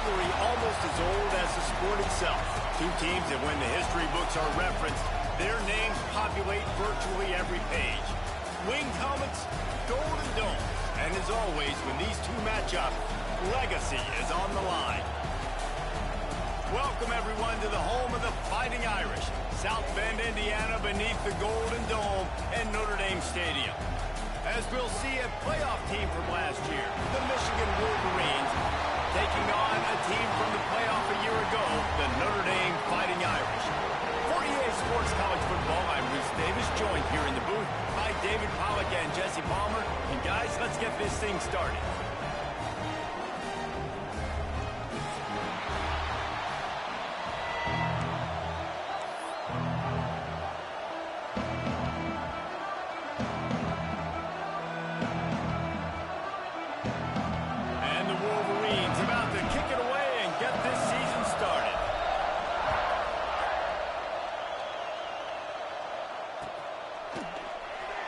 rivalry almost as old as the sport itself. Two teams that when the history books are referenced, their names populate virtually every page. Winged helmets, golden domes, and as always, when these two match up, legacy is on the line. Welcome everyone to the home of the Fighting Irish, South Bend, Indiana, beneath the Golden Dome and Notre Dame Stadium. As we'll see a playoff team from last year, the Michigan Wolverines, taking on a team from the playoff a year ago, the Notre Dame Fighting Irish. For EA Sports College Football, I'm Reese Davis, joined here in the booth by David Pollack and Jesse Palmer. And guys, let's get this thing started.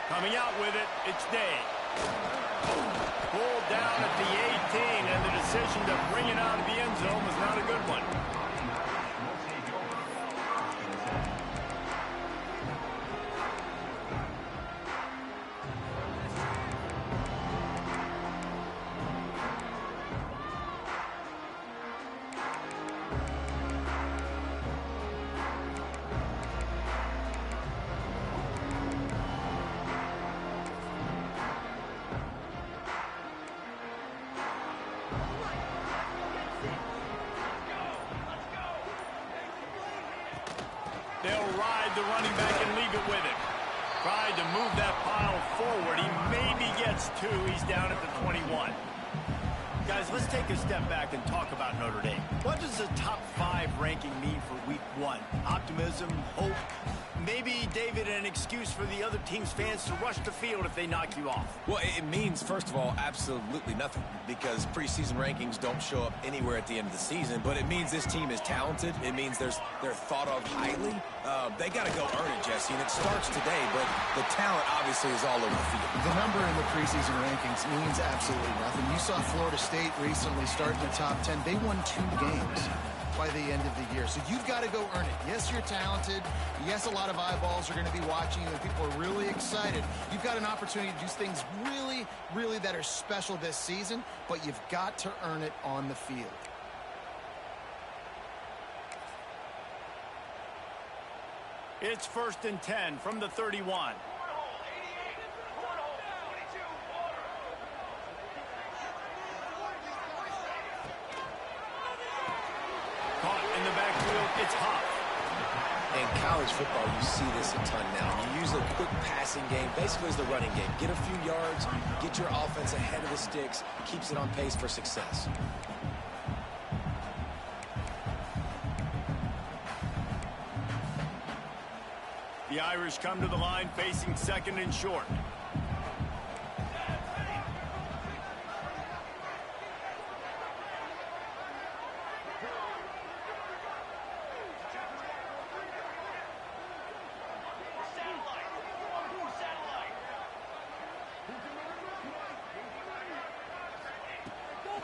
Coming out with it, it's Day. Pulled down at the 18, and the decision to bring it out of the end zone was not a good one. They'll ride the running back and leave it with him. Tried to move that pile forward. He maybe gets two. He's down at the 21. Guys, let's take a step back and talk about Notre Dame. What does the top 5 ranking mean for week 1? Optimism, hope, maybe, David, an excuse for the other team's fans to rush the field if they knock you off? Well, it means, first of all, absolutely nothing, because preseason rankings don't show up anywhere at the end of the season, but it means this team is talented. It means they're thought of highly. They got to go earn it, Jesse, and it starts today, but the talent obviously is all over the field. The number in the preseason rankings means absolutely nothing. You saw Florida State recently start in the top 10. They won 2 games by the end of the year. So you've got to go earn it. Yes, you're talented. Yes, a lot of eyeballs are going to be watching you, and people are really excited. You've got an opportunity to do things really that are special this season, but you've got to earn it on the field. It's 1st and 10 from the 31. It's hot. In college football, you see this a ton now. You use a quick passing game, basically as the running game. Get a few yards, get your offense ahead of the sticks, keeps it on pace for success. The Irish come to the line facing 2nd and short.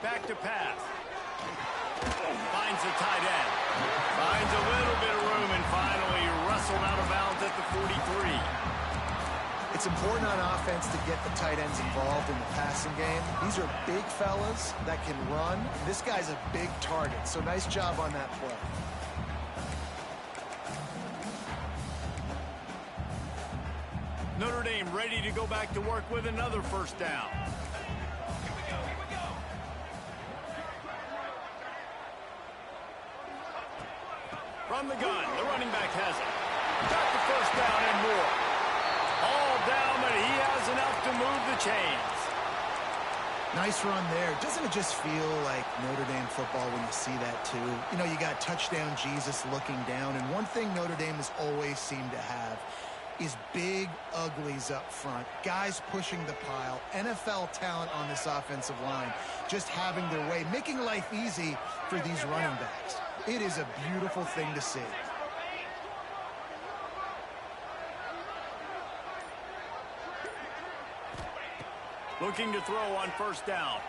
Back to pass. Finds the tight end. Finds a little bit of room and finally wrestled out of bounds at the 43. It's important on offense to get the tight ends involved in the passing game. These are big fellas that can run. This guy's a big target, so nice job on that play. Notre Dame ready to go back to work with another 1st down. From the gun, the running back has it. Got the 1st down and more. All down, but he has enough to move the chains. Nice run there. Doesn't it just feel like Notre Dame football when you see that too? You know, you got touchdown Jesus looking down, and one thing Notre Dame has always seemed to have is big uglies up front. Guys pushing the pile. NFL talent on this offensive line. Just having their way, making life easy for these running backs. It is a beautiful thing to see. Looking to throw on 1st down.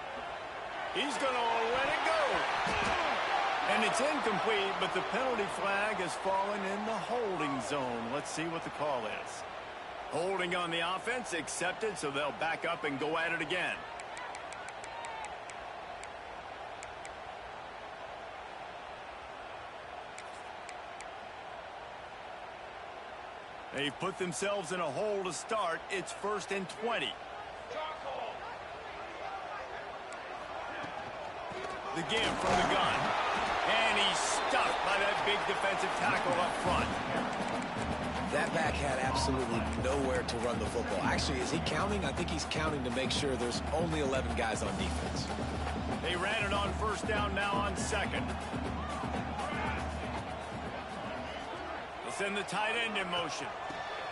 He's going to let it go. And it's incomplete, but the penalty flag has fallen in the holding zone. Let's see what the call is. Holding on the offense, accepted, so they'll back up and go at it again. They've put themselves in a hole to start. It's 1st and 20. The give from the gun. And he's stuffed by that big defensive tackle up front. That back had absolutely nowhere to run the football. Actually, is he counting? I think he's counting to make sure there's only 11 guys on defense. They ran it on 1st down, now on 2nd. They send the tight end in motion.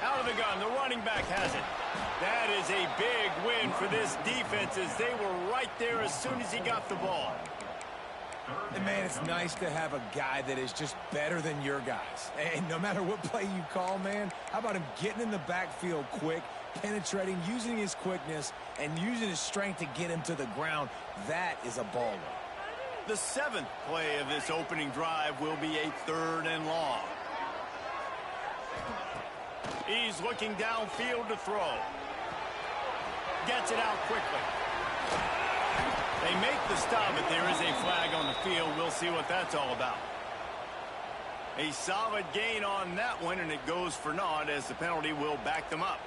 Out of the gun, the running back has it. That is a big win for this defense as they were right there as soon as he got the ball. And, man, it's nice to have a guy that is just better than your guys. And no matter what play you call, man, how about him getting in the backfield quick, penetrating, using his quickness, and using his strength to get him to the ground? That is a baller. The 7th play of this opening drive will be a 3rd and long. He's looking downfield to throw. Gets it out quickly. They make the stop, but there is a flag on the field. We'll see what that's all about. A solid gain on that one, and it goes for naught as the penalty will back them up.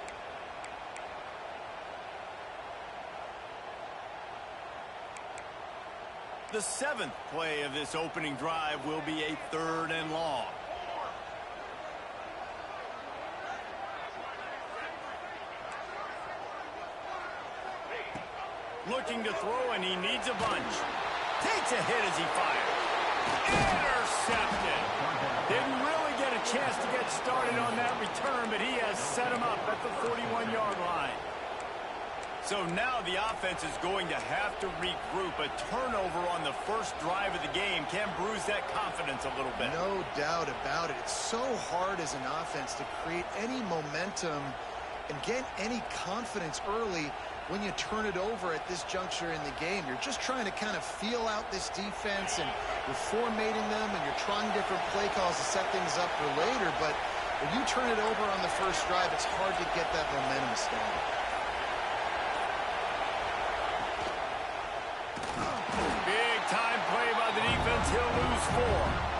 The 7th play of this opening drive will be a 3rd and long. Looking to throw, and he needs a bunch. Takes a hit as he fires. Intercepted. Didn't really get a chance to get started on that return, but he has set him up at the 41-yard line. So now the offense is going to have to regroup. A turnover on the first drive of the game can bruise that confidence a little bit. No doubt about it. It's so hard as an offense to create any momentum and get any confidence early when you turn it over at this juncture in the game. You're just trying to kind of feel out this defense, and you're formatting them, and you're trying different play calls to set things up for later. But when you turn it over on the first drive, it's hard to get that momentum started. Big time play by the defense. He'll lose 4.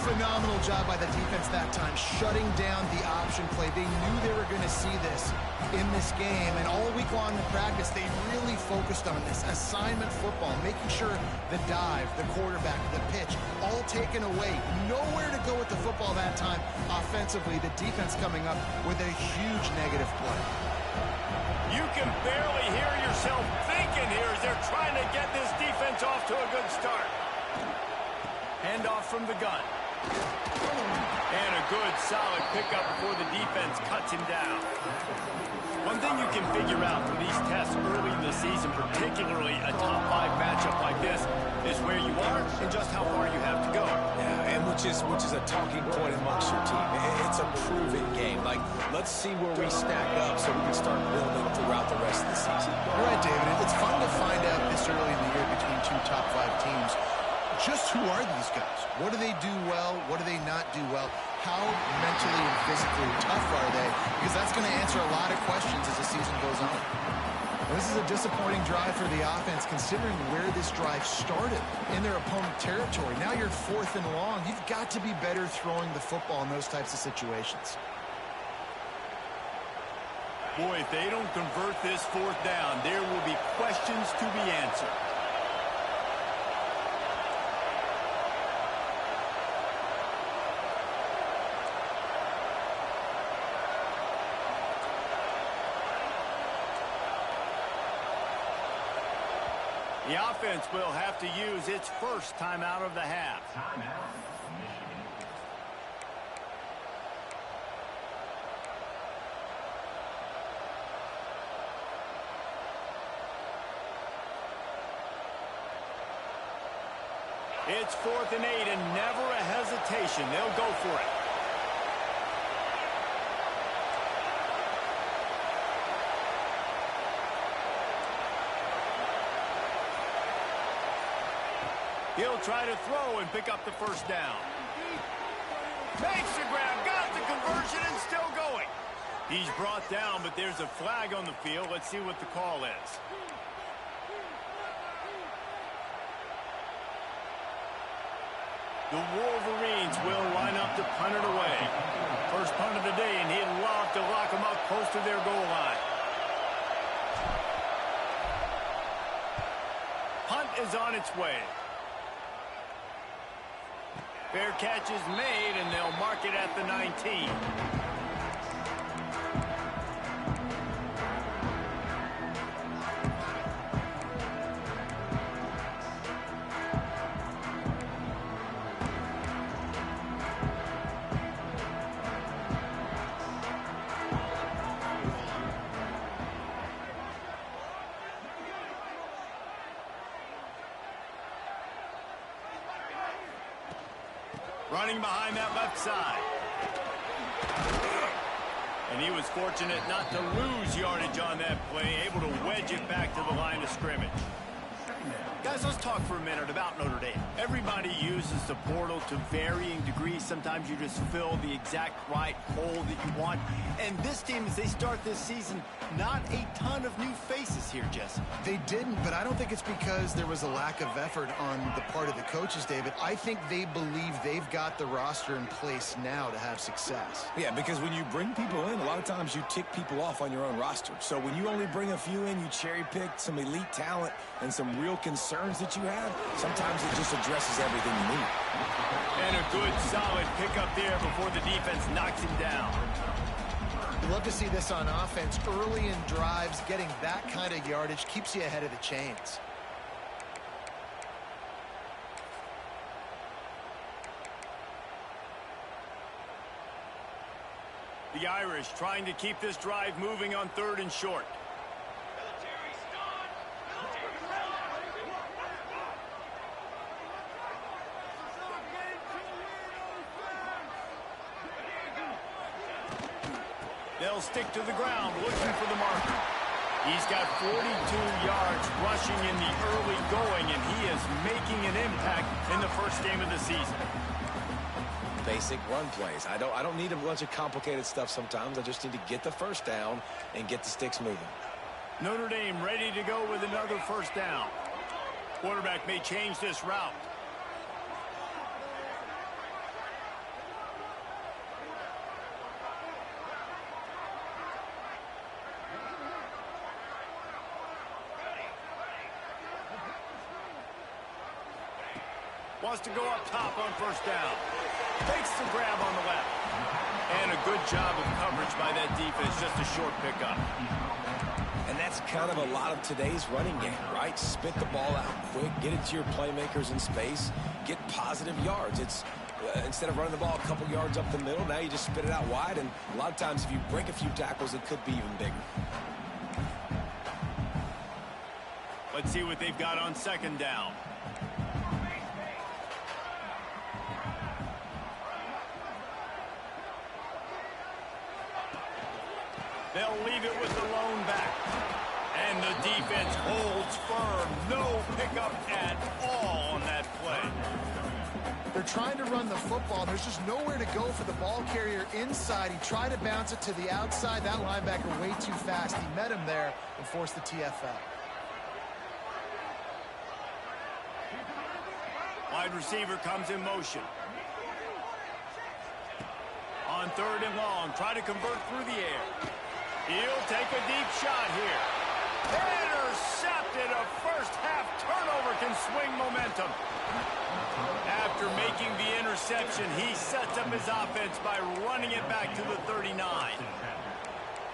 Phenomenal job by the defense that time, shutting down the option play. They knew they were going to see this in this game, and all week long in practice, they really focused on this assignment football, making sure the dive, the quarterback, the pitch, all taken away. Nowhere to go with the football that time offensively. The defense coming up with a huge negative play. You can barely hear yourself thinking here as they're trying to get this defense off to a good start. Handoff from the gun. And a good, solid pickup before the defense cuts him down. One thing you can figure out from these tests early in the season, particularly a top 5 matchup like this, is where you are and just how far you have to go. Yeah, and which is a talking point amongst your team. It's a proven game. Like, let's see where we stack up so we can start building throughout the rest of the season. All right, David, it's fun to find out this early in the year between 2 top 5 teams. Just who are these guys? What do they do well? What do they not do well? How mentally and physically tough are they? Because that's going to answer a lot of questions as the season goes on. Well, this is a disappointing drive for the offense considering where this drive started in their opponent territory. Now you're 4th and long. You've got to be better throwing the football in those types of situations. Boy, if they don't convert this 4th down, there will be questions to be answered. The offense will have to use its first timeout of the half. It's 4th and 8 and never a hesitation. They'll go for it. He'll try to throw and pick up the first down. Makes the grab, got the conversion, and still going. He's brought down, but there's a flag on the field. Let's see what the call is. The Wolverines will line up to punt it away. First punt of the day, and he'd love to lock them up close to their goal line. Punt is on its way. Fair catch is made, and they'll mark it at the 19. Running behind that left side. And he was fortunate not to lose yardage on that play, able to wedge it back to the line of scrimmage. Guys, let's talk for a minute about Notre Dame. Everybody uses the portal to varying degrees. Sometimes you just fill the exact right hole that you want. And this team, as they start this season, not a ton of new faces here, Jesse. They didn't, but I don't think it's because there was a lack of effort on the part of the coaches, David. I think they believe they've got the roster in place now to have success. Yeah, because when you bring people in, a lot of times you tick people off on your own roster. So when you only bring a few in, you cherry-pick some elite talent and some real concerns that you have, sometimes it just addresses everything you need. And a good, solid pickup there before the defense knocks him down. You love to see this on offense. Early in drives, getting that kind of yardage keeps you ahead of the chains. The Irish trying to keep this drive moving on 3rd and short. They'll stick to the ground, looking for the marker. He's got 42 yards rushing in the early going, and he is making an impact in the first game of the season. Basic run plays. I don't need a bunch of complicated stuff sometimes. I just need to get the first down and get the sticks moving. Notre Dame ready to go with another first down. Quarterback may change this route. Wants to go up top on first down. Takes the grab on the left. And a good job of coverage by that defense. Just a short pickup. And that's kind of a lot of today's running game, right? Spit the ball out quick, get it to your playmakers in space, get positive yards. It's instead of running the ball a couple yards up the middle, now you just spit it out wide. And a lot of times if you break a few tackles, it could be even bigger. Let's see what they've got on second down. They'll leave it with the lone back. And the defense holds firm. No pickup at all on that play. They're trying to run the football. There's just nowhere to go for the ball carrier inside. He tried to bounce it to the outside. That linebacker way too fast. He met him there and forced the TFL. Wide receiver comes in motion. On 3rd and long, try to convert through the air. He'll take a deep shot here. Intercepted. A first-half turnover can swing momentum. After making the interception, he sets up his offense by running it back to the 39.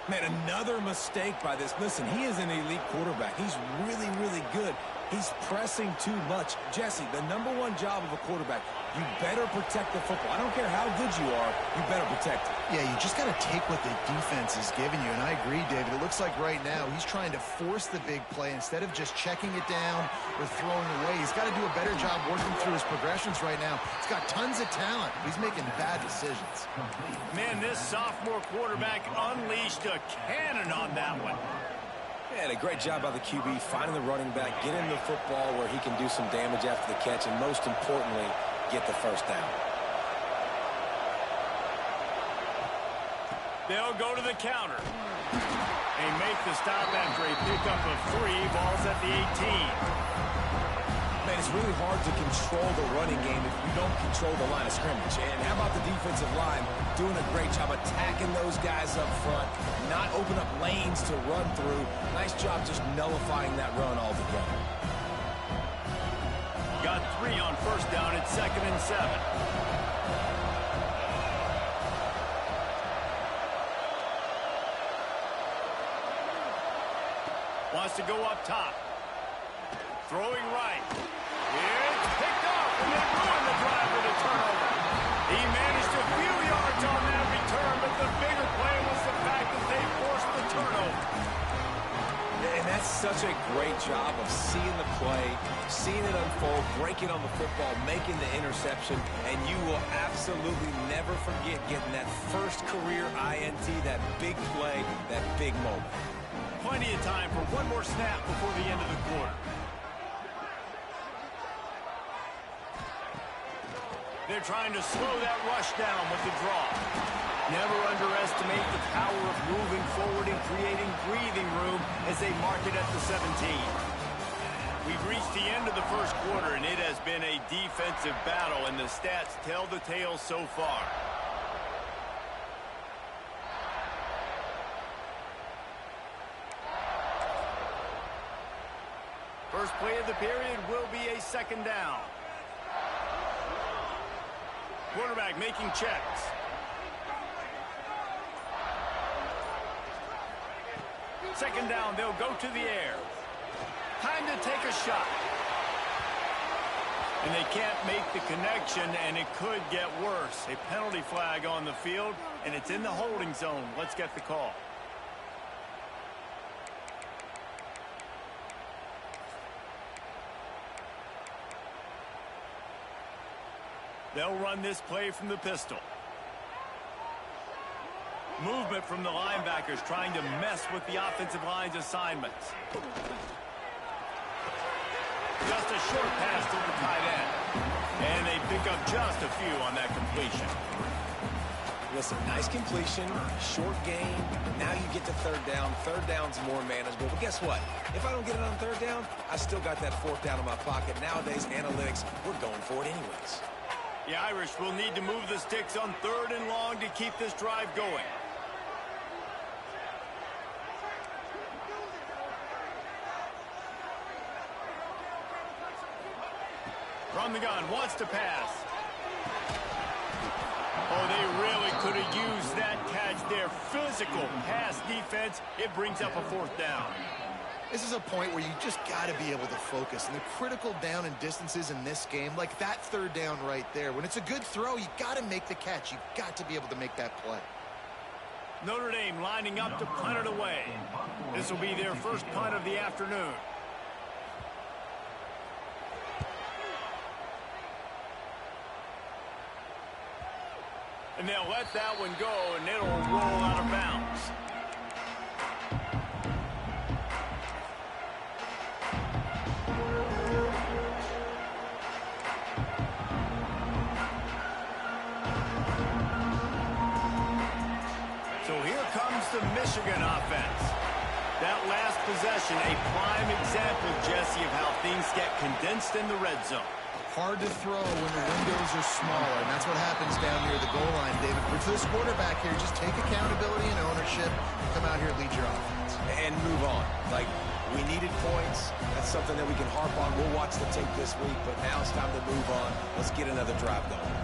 Man, another mistake by this. Listen, he is an elite quarterback. He's really, really good. He's pressing too much. Jesse, the #1 job of a quarterback, you better protect the football. I don't care how good you are, you better protect it. Yeah, you just got to take what the defense is giving you, and I agree, David. It looks like right now he's trying to force the big play instead of just checking it down or throwing away. He's got to do a better job working through his progressions right now. He's got tons of talent. He's making bad decisions. Man, this sophomore quarterback unleashed a cannon on that one. And a great job by the QB finding the running back, getting the football where he can do some damage after the catch, and most importantly, get the first down. They'll go to the counter. They make the stop after a pickup of 3. Ball's at the 18. Man, it's really hard to control the running game if you don't control the line of scrimmage. And how about the defensive line doing a great job attacking those guys up front, not open up lanes to run through. Nice job just nullifying that run altogether. Got 3 on first down. It's 2nd and 7. Wants to go up top. Throwing right. It's picked off, and they ruined the drive with a turnover. He managed a few yards on that return, but the bigger play was the fact that they forced the turnover. And that's such a great job of seeing the play, seeing it unfold, breaking on the football, making the interception, and you will absolutely never forget getting that first career INT, that big play, that big moment. Plenty of time for one more snap before the end of the quarter. They're trying to slow that rush down with the draw. Never underestimate the power of moving forward and creating breathing room as they mark it at the 17. We've reached the end of the first quarter, and it has been a defensive battle, and the stats tell the tale so far. First play of the period will be a 2nd down. Quarterback making checks. Second down, they'll go to the air. Time to take a shot. And they can't make the connection, and it could get worse. A penalty flag on the field, and it's in the holding zone. Let's get the call. They'll run this play from the pistol. Movement from the linebackers trying to mess with the offensive line's assignments. Just a short pass to the tight end. And they pick up just a few on that completion. Listen, nice completion, short game. Now you get to 3rd down. 3rd down's more manageable. But guess what? If I don't get it on 3rd down, I still got that 4th down in my pocket. Nowadays, analytics, we're going for it anyways. The Irish will need to move the sticks on 3rd and long to keep this drive going. From the gun, wants to pass. Oh, they really could have used that catch there. Physical pass defense. It brings up a 4th down. This is a point where you just got to be able to focus. And the critical down and distances in this game, like that 3rd down right there, when it's a good throw, you got to make the catch. You've got to be able to make that play. Notre Dame lining up to punt it away. This will be their first punt of the afternoon. And they'll let that one go, and it'll roll out of bounds. So here comes the Michigan offense. That last possession, a prime example, Jesse, of how things get condensed in the red zone. Hard to throw when the windows are smaller, and that's what happens down near the goal line, David. But for this quarterback here, just take accountability and ownership, come out here, lead your offense. And move on. Like, we needed points. That's something that we can harp on. We'll watch the tape this week, but now it's time to move on. Let's get another drive going.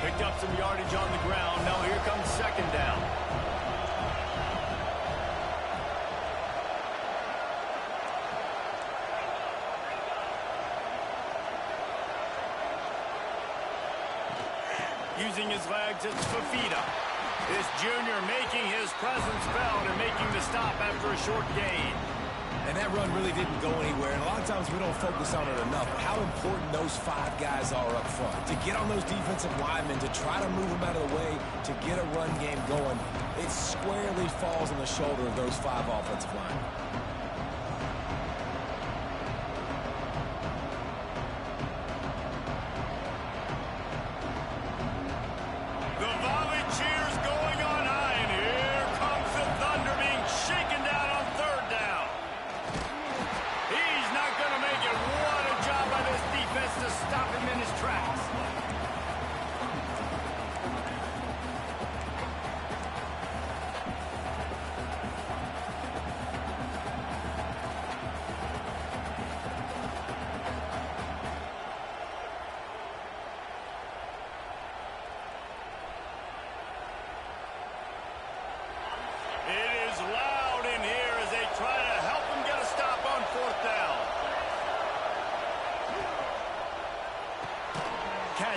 Picked up some yardage on the ground. Now here comes 2nd down. Using his legs, it's Fafita. This junior making his presence felt and making the stop after a short gain. And that run really didn't go anywhere. And a lot of times we don't focus on it enough. But how important those 5 guys are up front. To get on those defensive linemen, to try to move them out of the way, to get a run game going, it squarely falls on the shoulder of those 5 offensive linemen.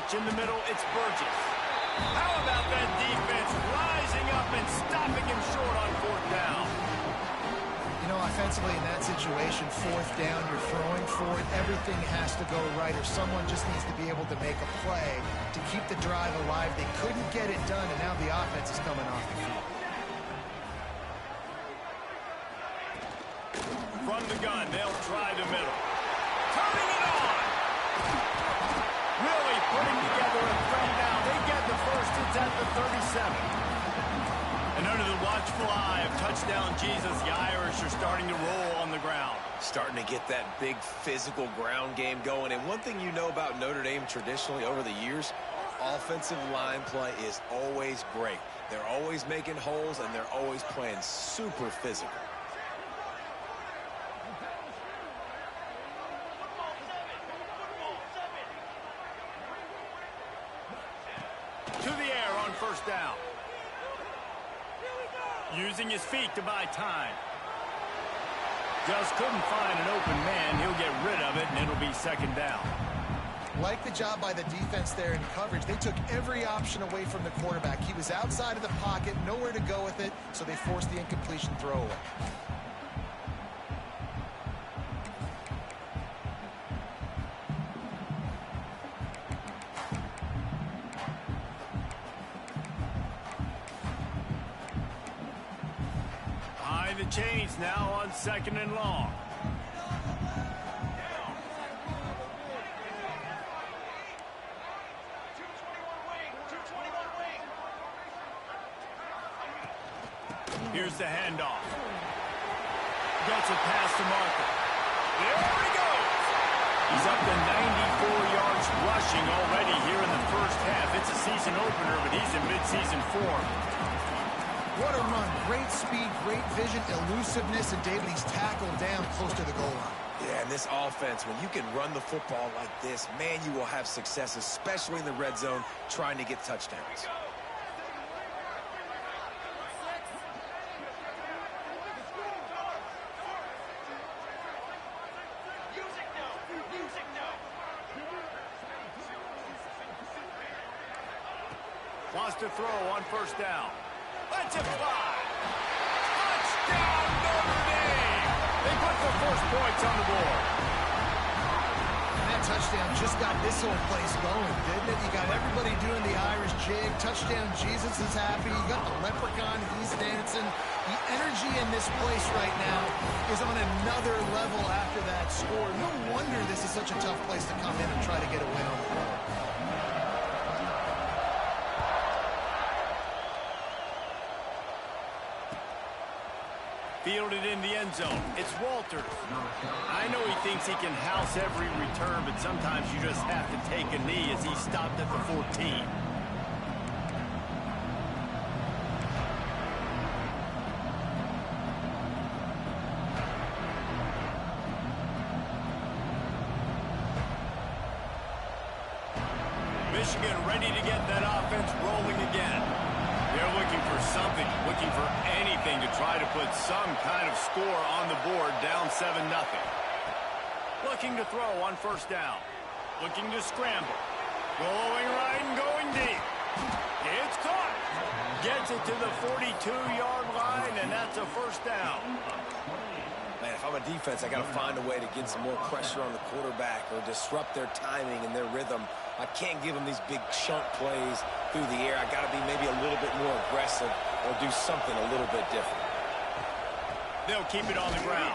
In the middle, it's Burgess. How about that defense rising up and stopping him short on 4th down? You know, offensively in that situation, 4th down, you're throwing for it. Everything has to go right, or someone just needs to be able to make a play to keep the drive alive. They couldn't get it done, and now the offense is coming off the field. From the gun, they'll try the middle. Turning it on! Really putting together a threat now. They get the first. It's at the 37. And under the watchful eye of touchdown Jesus, the Irish are starting to roll on the ground. Starting to get that big physical ground game going. And one thing you know about Notre Dame traditionally over the years, offensive line play is always great. They're always making holes, and they're always playing super physical. To the air on 1st down. Using his feet to buy time. Just couldn't find an open man. He'll get rid of it, and it'll be 2nd down. Like the job by the defense there in coverage. They took every option away from the quarterback. He was outside of the pocket, nowhere to go with it, so they forced the incompletion throwaway. The chains now on 2nd and long. Here's the handoff. Gets it past the marker. There he goes. He's up to 94 yards rushing already here in the 1st half. It's a season opener, but he's in midseason form. What a run. Great speed, great vision, elusiveness, and David, he's tackled down close to the goal line. Yeah, and this offense, when you can run the football like this, man, you will have success, especially in the red zone, trying to get touchdowns. Wants to throw on 1st down. Let's it fly. Touchdown, Notre Dame. They put the first points on the board. And that touchdown just got this whole place going, didn't it? You got everybody doing the Irish jig. Touchdown Jesus is happy. You got the leprechaun. He's dancing. The energy in this place right now is on another level after that score. No wonder this is such a tough place to come in and try to get a win on the road. Fielded in the end zone. It's Walters. I know he thinks he can house every return, but sometimes you just have to take a knee as he stopped at the 14. Michigan ready to get that offense rolling again. They're looking for something, looking for anything to try to put some kind of score on the board, down 7-0. Looking to throw on 1st down. Looking to scramble. Going right and going deep. It's caught. Gets it to the 42-yard line, and that's a 1st down. Man, if I'm a defense, I got to find a way to get some more pressure on the quarterback or disrupt their timing and their rhythm. I can't give them these big chunk plays through the air. I got to be maybe a little bit more aggressive or do something a little bit different. They'll keep it on the ground.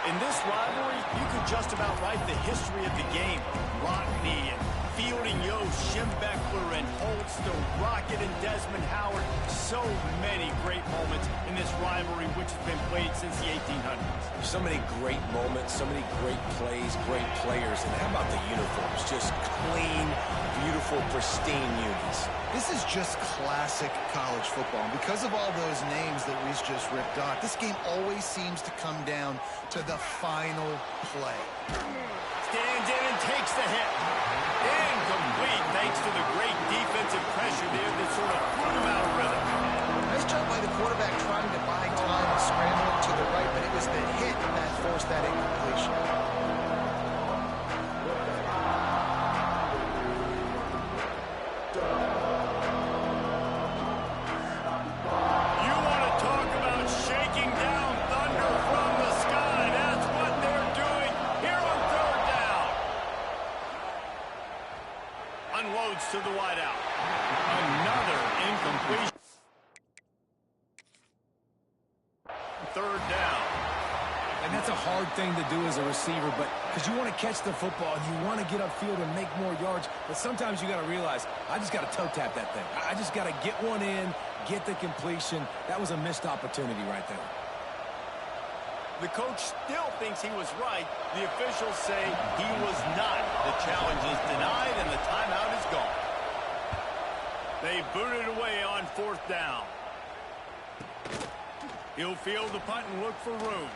In this rivalry, you could just about write the history of the game. Rodney and Fielding Yost, Schembechler and Holtz, the Rocket and Desmond Howard. So many great moments in this rivalry, which has been played since the 1800s. So many great moments, so many great plays, great players. And how about the uniforms? Just clean, beautiful, pristine unis. This is just classic college football. And because of all those names that Reese just ripped off, this game always seems to come down to the final play. Stands in and takes the hit. Incomplete, thanks to the great defensive pressure there that sort of put him out of rhythm. Nice job by the quarterback trying to buy time and scrambling to the right, but it was the hit that forced that incompletion. You want to talk about shaking down thunder from the sky. That's what they're doing here on third down. Unloads to the wideout. Another incompletion. Third down. And that's a hard thing to do as a receiver, but because you want to catch the football and you want to get upfield and make more yards, but sometimes you got to realize, I just got to toe tap that thing. I just got to get one in, get the completion. That was a missed opportunity right there. The coach still thinks he was right. The officials say he was not. The challenge is denied and the timeout is gone. They booted away on fourth down. He'll field the punt and look for room.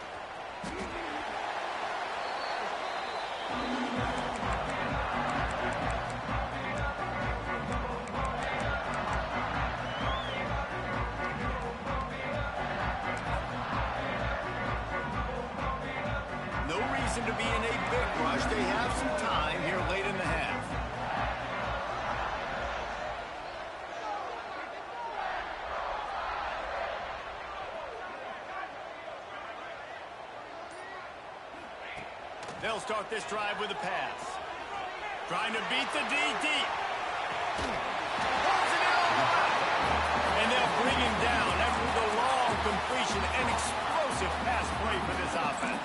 No reason to be in a big rush. They have some time here late in the half. They'll start this drive with a pass. Trying to beat the D deep. And they'll bring him down after the long completion and explosive pass play for this offense.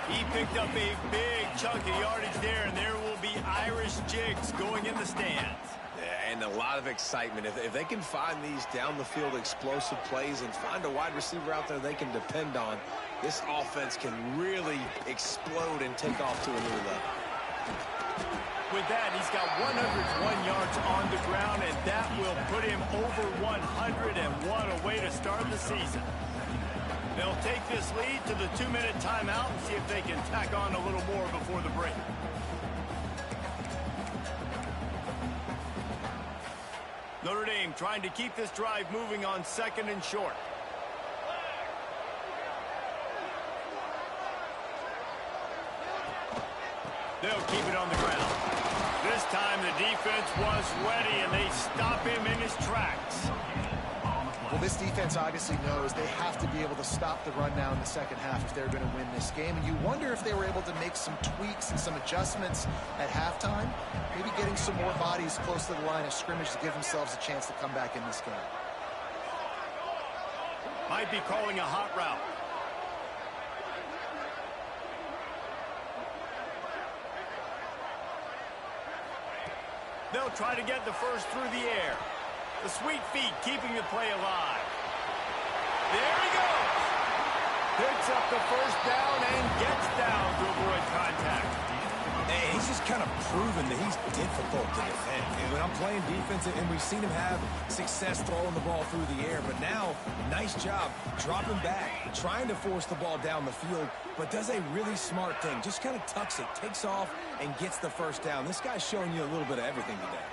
He picked up a big chunk of yardage there, and there will be Irish jigs going in the stands. Yeah, and a lot of excitement. If they can find these down-the-field explosive plays and find a wide receiver out there they can depend on, this offense can really explode and take off to a new level. With that, he's got 101 yards on the ground, and that will put him over 101 away to start the season. They'll take this lead to the 2-minute timeout and see if they can tack on a little more before the break. Notre Dame trying to keep this drive moving on second and short. They'll keep it on the ground. This time the defense was ready, and they stop him in his tracks. Well, this defense obviously knows they have to be able to stop the run now in the second half if they're going to win this game. And you wonder if they were able to make some tweaks and some adjustments at halftime, maybe getting some more bodies close to the line of scrimmage to give themselves a chance to come back in this game. Might be calling a hot route. They'll try to get the first through the air. The sweet feet keeping the play alive. There he goes. Picks up the first down and gets down to avoid contact. Hey, he's just kind of proven that he's difficult to defend. And when I'm playing defense, and we've seen him have success throwing the ball through the air, but now, nice job dropping back, trying to force the ball down the field, but does a really smart thing. Just kind of tucks it, takes off, and gets the first down. This guy's showing you a little bit of everything today.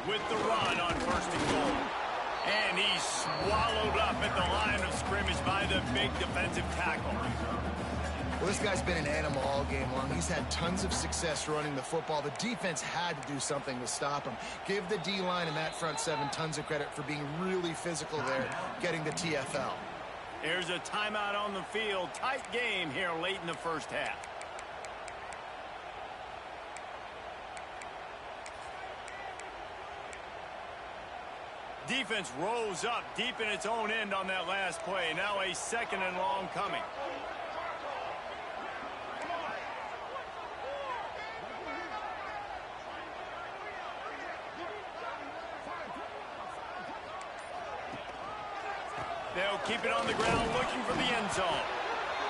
With the run on first and goal. And he's swallowed up at the line of scrimmage by the big defensive tackle. Well, this guy's been an animal all game long. He's had tons of success running the football. The defense had to do something to stop him. Give the D-line and that front seven tons of credit for being really physical there, getting the TFL. There's a timeout on the field. Tight game here late in the first half. Defense rose up deep in its own end on that last play. Now a 2nd and long coming. They'll keep it on the ground looking for the end zone.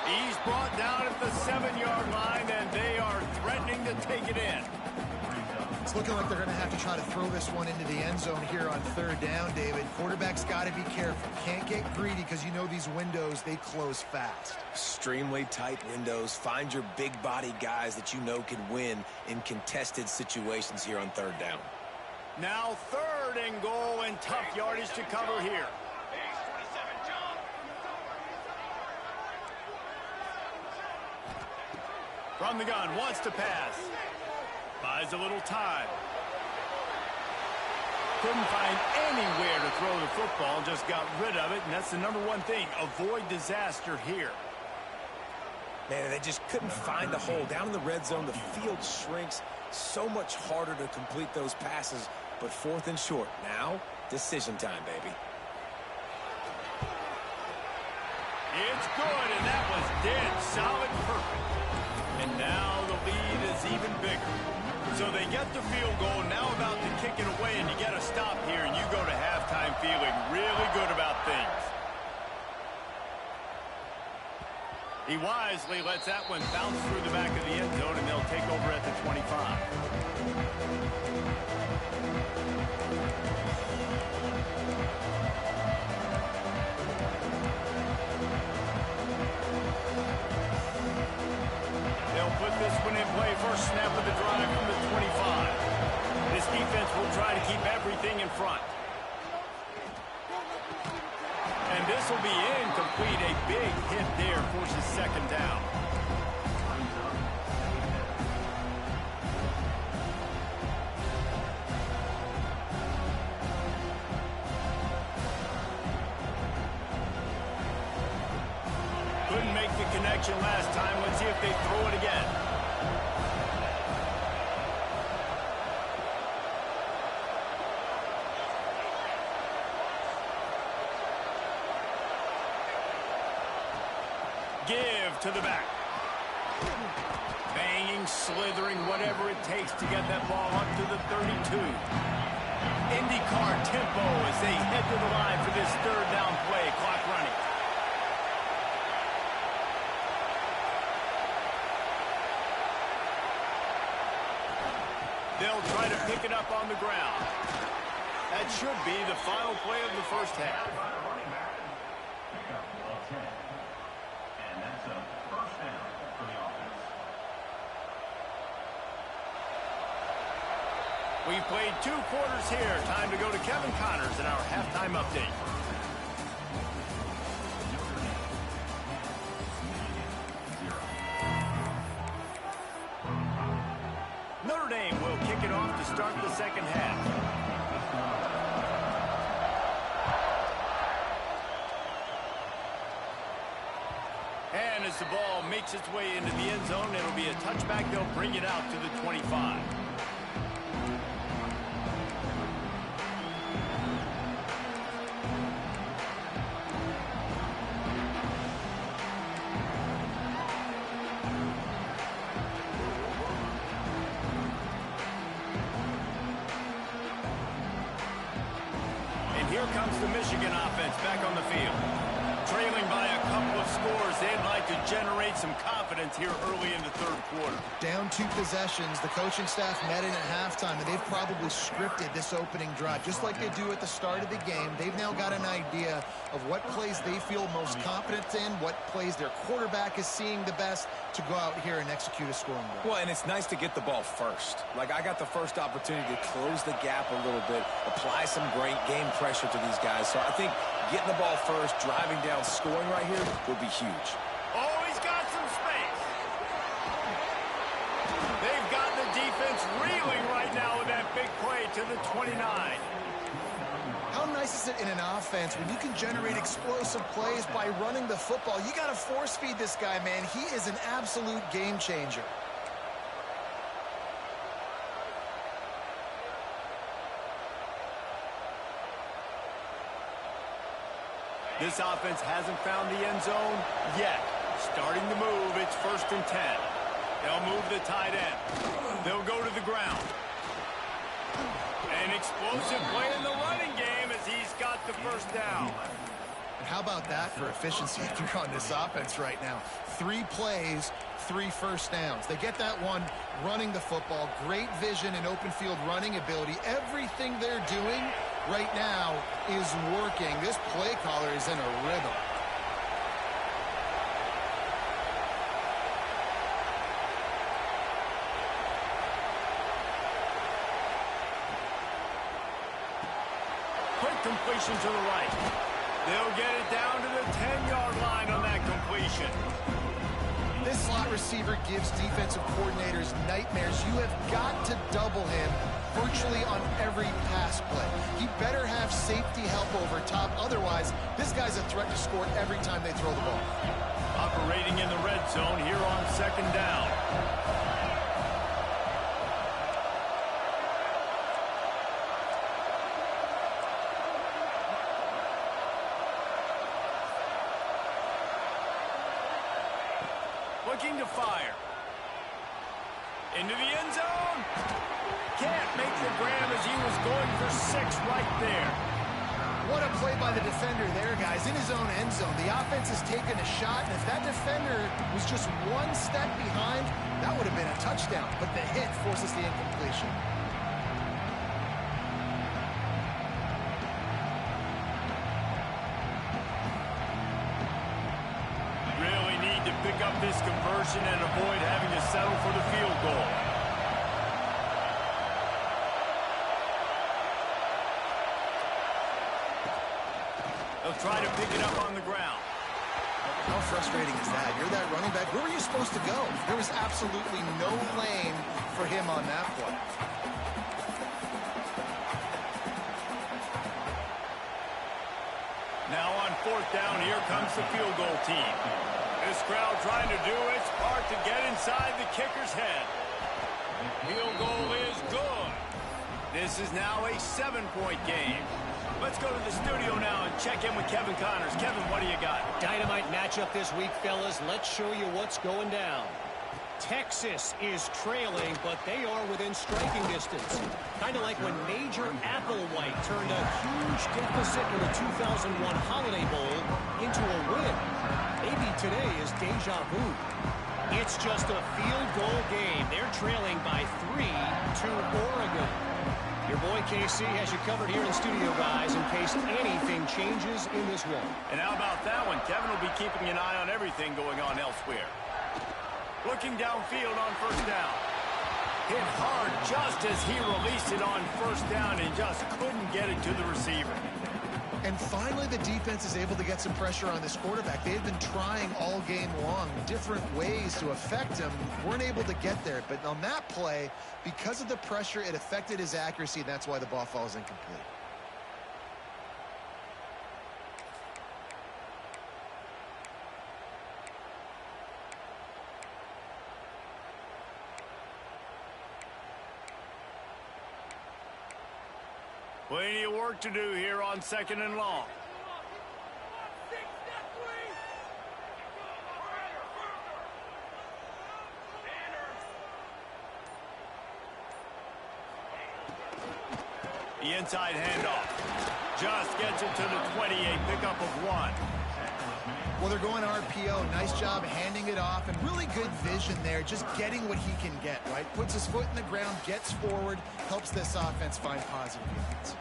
He's brought down at the 7-yard line, and they are threatening to take it in. It's looking like they're going to have to try to throw this one into the end zone here on 3rd down, David. Quarterback's got to be careful. Can't get greedy because you know these windows, they close fast. Extremely tight windows. Find your big body guys that you know can win in contested situations here on 3rd down. Now 3rd and goal and tough yardage to cover here. From the gun, wants to pass. Buys a little time. Couldn't find anywhere to throw the football, just got rid of it, and that's the #1 thing. Avoid disaster here. Man, they just couldn't find the hole. Down in the red zone, the field shrinks. So much harder to complete those passes, but 4th and short. Now, decision time, baby. It's good, and that was dead solid perfect. And now the lead is even bigger. So they get the field goal, now about to kick it away, and you get a stop here, and you go to halftime feeling really good about things. He wisely lets that one bounce through the back of the end zone, and they'll take over at the 25. Put this one in play. First snap of the drive from the 25. This defense will try to keep everything in front. And this will be incomplete. A big hit there forces 2nd down. Couldn't make the connection last time. Let's see if they throw it again. Give to the back. Banging, slithering, whatever it takes to get that ball up to the 32. IndyCar tempo as they head to the line for this 3rd down play. Clock running. They'll try to pick it up on the ground. That should be the final play of the first half. We've played 2 quarters here. Time to go to Kevin Connors in our halftime update. Notre Dame will kick it off to start the 2nd half. And as the ball makes its way into the end zone, it'll be a touchback. They'll bring it out to the 25. Here comes the Michigan offense back on the field. Trailing by a couple of scores, they'd like to generate some confidence here early in the 3rd quarter. Down 2 possessions. The coaching staff met in at halftime, and they've probably scripted this opening drive. Just like they do at the start of the game, they've now got an idea of what plays they feel most confident in, what plays their quarterback is seeing the best to go out here and execute a scoring drive. Well, and it's nice to get the ball first. Like, I got the first opportunity to close the gap a little bit, apply some great game pressure to these guys. So I think getting the ball first, driving down, scoring right here will be huge. Oh, he's got some space. They've got the defense reeling right now with that big play to the 29. How nice is is it in an offense when you can generate explosive plays by running the football? You got to force feed this guy, man. He is an absolute game changer. This offense hasn't found the end zone yet. Starting to move, it's 1st and 10. They'll move the tight end. They'll go to the ground. An explosive play in the running game as he's got the first down. And how about that for efficiency if you're on this offense right now? 3 plays, 3 first downs. They get that one running the football, great vision and open field running ability. Everything they're doing right now is working. This play caller is in a rhythm. Quick completion to the right. They'll get it down to the 10-yard line on that completion. This slot receiver gives defensive coordinators nightmares. You have got to double him virtually on every pass play. He better have safety help over top. Otherwise, this guy's a threat to score every time they throw the ball. Operating in the red zone here on 2nd down. Looking to fire. Into the end zone. Can't make the grab as he was going for 6 right there. What a play by the defender there, guys. In his own end zone, the offense has taken a shot, and if that defender was just 1 step behind, that would have been a touchdown. But the hit forces the incompletion. Really need to pick up this conversion and avoid having to settle for the field goal. They'll try to pick it up on the ground. How frustrating is that? You're that running back. Where were you supposed to go? There was absolutely no lane for him on that play. Now on 4th down, here comes the field goal team. This crowd trying to do its part to get inside the kicker's head. Field goal is good. This is now a 7-point game. Let's go to the studio now and check in with Kevin Connors. Kevin, what do you got? Dynamite matchup this week, fellas. Let's show you what's going down. Texas is trailing, but they are within striking distance. Kind of like when Major Applewhite turned a huge deficit in the 2001 Holiday Bowl into a win. Maybe today is deja vu. It's just a field goal game. They're trailing by 3 to Oregon. Your boy KC has you covered here in studio, guys, in case anything changes in this one. And how about that one? Kevin will be keeping an eye on everything going on elsewhere. Looking downfield on 1st down. Hit hard just as he released it on 1st down and just couldn't get it to the receiver. And finally, the defense is able to get some pressure on this quarterback. They've been trying all game long different ways to affect him. Weren't able to get there. But on that play, because of the pressure, it affected his accuracy, and that's why the ball falls incomplete. Plenty of work to do here on 2nd and long. The inside handoff. Just gets it to the 28, pickup of 1. Well, they're going RPO. Nice job handing it off, and really good vision there, just getting what he can get, right? Puts his foot in the ground, gets forward, helps this offense find positive yards.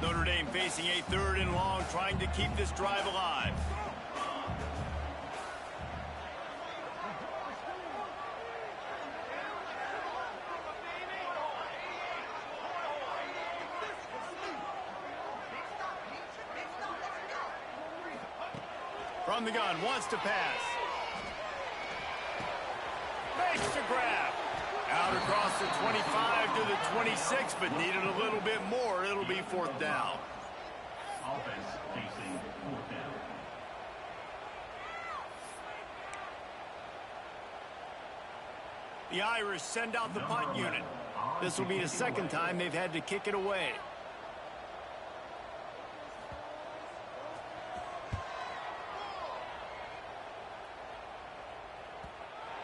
Notre Dame facing a 3rd and long, trying to keep this drive alive. From the gun, wants to pass. Makes the grab. Out across the 25 to the 26, but needed a little bit more. It'll be fourth down. Offense facing fourth down. The Irish send out the punt unit. This will be the second time they've had to kick it away.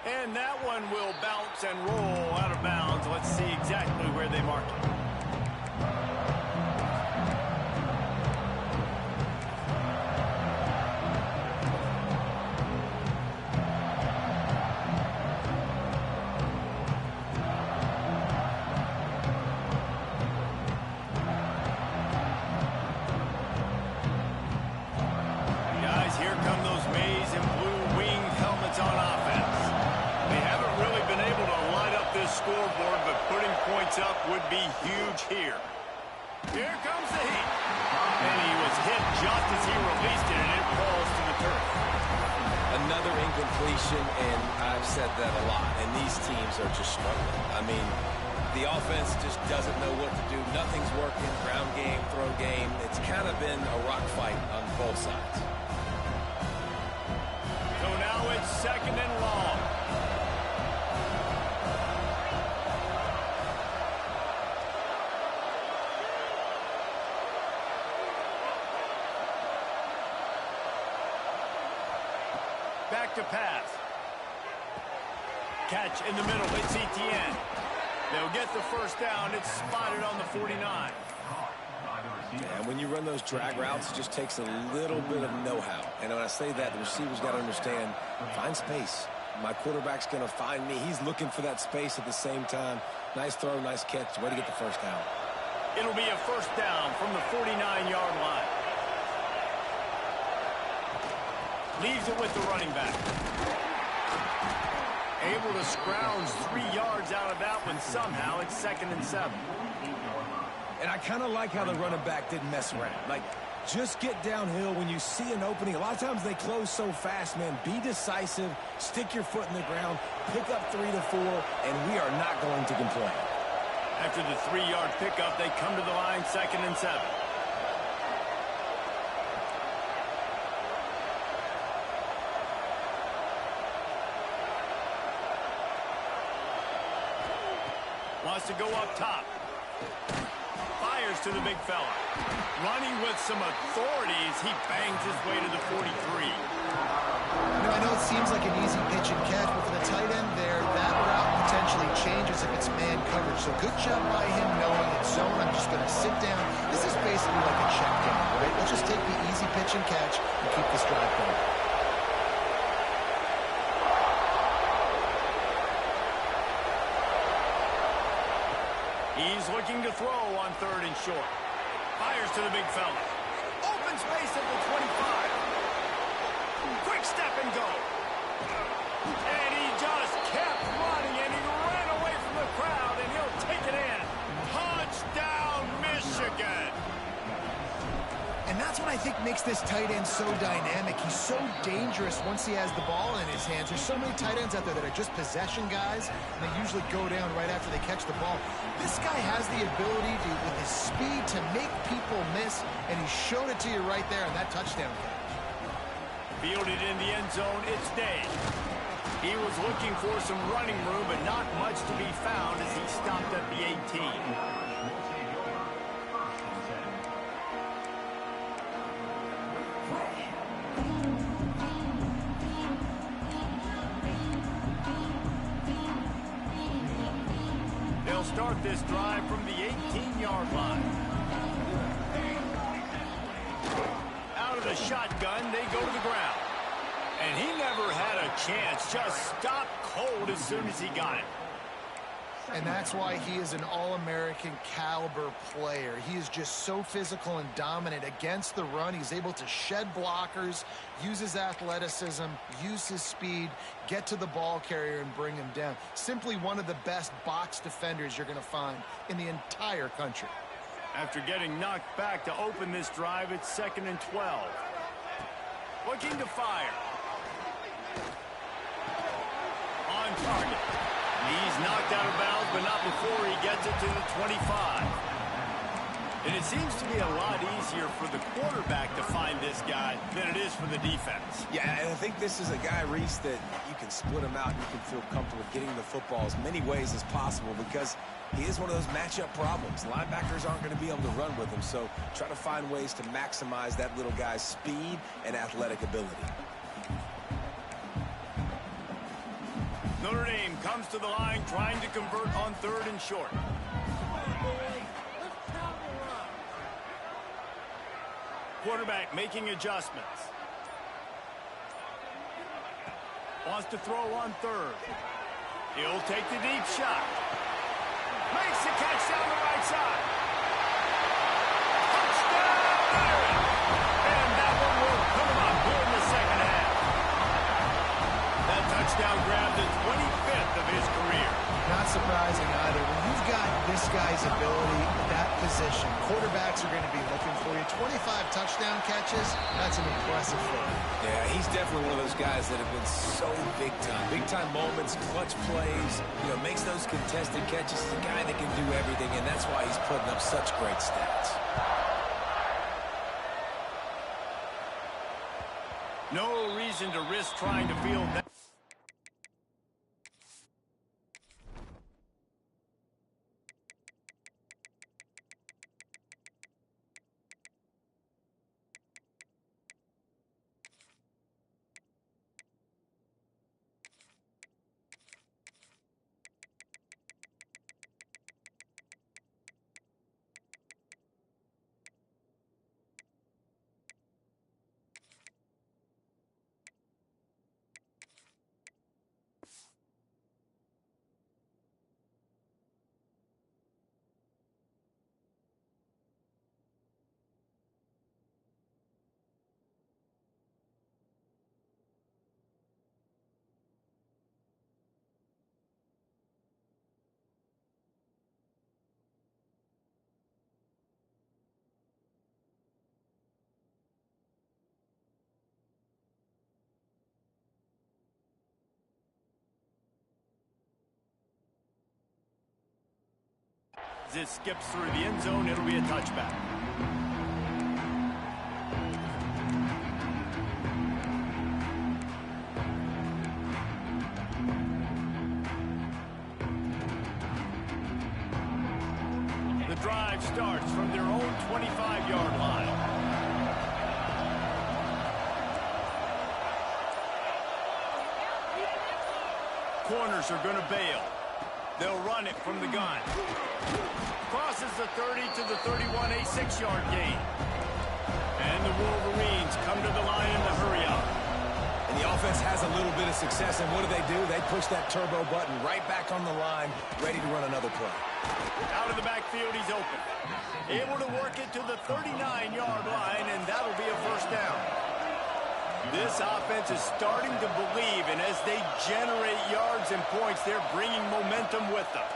And that one will bounce and roll out of bounds. Let's see exactly where they mark it. Guys, here come those maize and blue winged helmets on offense. They haven't really been able to light up this scoreboard, but putting points up would be huge here. Here comes the heat. And he was hit just as he released it, and it falls to the turf. Another incompletion, and I've said that a lot, and these teams are just struggling. I mean, the offense just doesn't know what to do. Nothing's working. Ground game, throw game. It's kind of been a rock fight on both sides. So now it's second and long. Back to pass. Catch in the middle. It's Etienne. They'll get the first down. It's spotted on the 49. And when you run those drag routes, it just takes a little bit of know-how. And when I say that, the receiver's got to understand, find space. My quarterback's going to find me. He's looking for that space at the same time. Nice throw, nice catch. Way to get the first down. It'll be a first down from the 49-yard line. Leaves it with the running back. Able to scrounge 3 yards out of that one somehow. It's second and 7. And I kind of like how the running back didn't mess around. Like, just get downhill when you see an opening. A lot of times they close so fast, man. Be decisive. Stick your foot in the ground. Pick up 3 to 4, and we are not going to complain. After the 3-yard pickup, they come to the line, second and 7. Wants to go up top. Fires to the big fella. Running with some authority as he bangs his way to the 43. I know it seems like an easy pitch and catch, but for the tight end there, that route potentially changes if it's man coverage. So good job by him knowing it's zone. I'm just going to sit down. This is basically like a check down, right? Let's just take the easy pitch and catch and keep this drive going. He's looking to throw on third and short. Fires to the big fella. Open space at the 25. Quick step and go. And he just kept running, and he ran away from the crowd, and he'll take it in. Touchdown, Michigan. And that's what I think makes this tight end so dynamic. He's so dangerous once he has the ball in his hands. There's so many tight ends out there that are just possession guys, and they usually go down right after they catch the ball. This guy has the ability to, with his speed, to make people miss, and he showed it to you right there on that touchdown catch. Fielded in the end zone, it's Day. He was looking for some running room, but not much to be found as he stopped at the 18. They'll start this drive from the 18-yard line. Out of the shotgun, they go to the ground. And he never had a chance, just stopped cold as soon as he got it. And that's why he is an all-American caliber player. He is just so physical and dominant against the run. He's able to shed blockers, use his athleticism, use his speed, get to the ball carrier and bring him down. Simply one of the best box defenders you're going to find in the entire country. After getting knocked back to open this drive, it's second and 12. Looking to fire. On target. but not before he gets it to the 25. And it seems to be a lot easier for the quarterback to find this guy than it is for the defense. Yeah, and I think this is a guy, Reese, that you can split him out and you can feel comfortable getting the football as many ways as possible because he is one of those matchup problems. Linebackers aren't going to be able to run with him, so try to find ways to maximize that little guy's speed and athletic ability. Notre Dame comes to the line trying to convert on 3rd and short. Quarterback making adjustments. Wants to throw on 3rd. He'll take the deep shot. Makes the catch down the right side. Touchdown! And that one will come up here in the second half. That touchdown grabbed the 25th of his career. Not surprising either. When you've got this guy's ability at that position, quarterbacks are going to be looking for you. 25 touchdown catches, that's an impressive thing. Yeah, he's definitely one of those guys that have been so big time. Big time moments, clutch plays, makes those contested catches. He's a guy that can do everything, and that's why he's putting up such great stats. No reason to risk trying to field that. As it skips through the end zone, it'll be a touchback. The drive starts from their own 25-yard line. Corners are going to bail. They'll run it from the gun. Crosses the 30 to the 31, a 6-yard gain. And the Wolverines come to the line in the hurry up. And the offense has a little bit of success, and what do? They push that turbo button right back on the line, ready to run another play. Out of the backfield, he's open. Able to work it to the 39-yard line, and that'll be a first down. This offense is starting to believe, and as they generate yards and points, they're bringing momentum with them.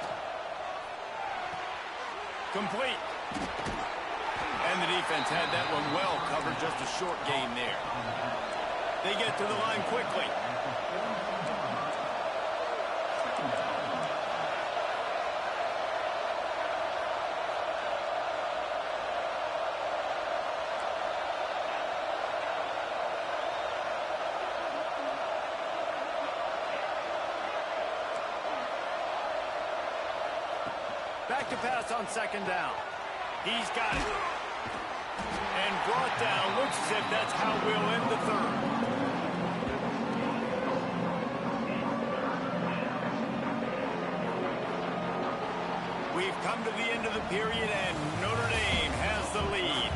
Complete. And the defense had that one well covered, just a short gain there. They get to the line quickly. Back to pass on 2nd down. He's got it. And brought down. Looks as if that's how we'll end the 3rd. We've come to the end of the period, and Notre Dame has the lead.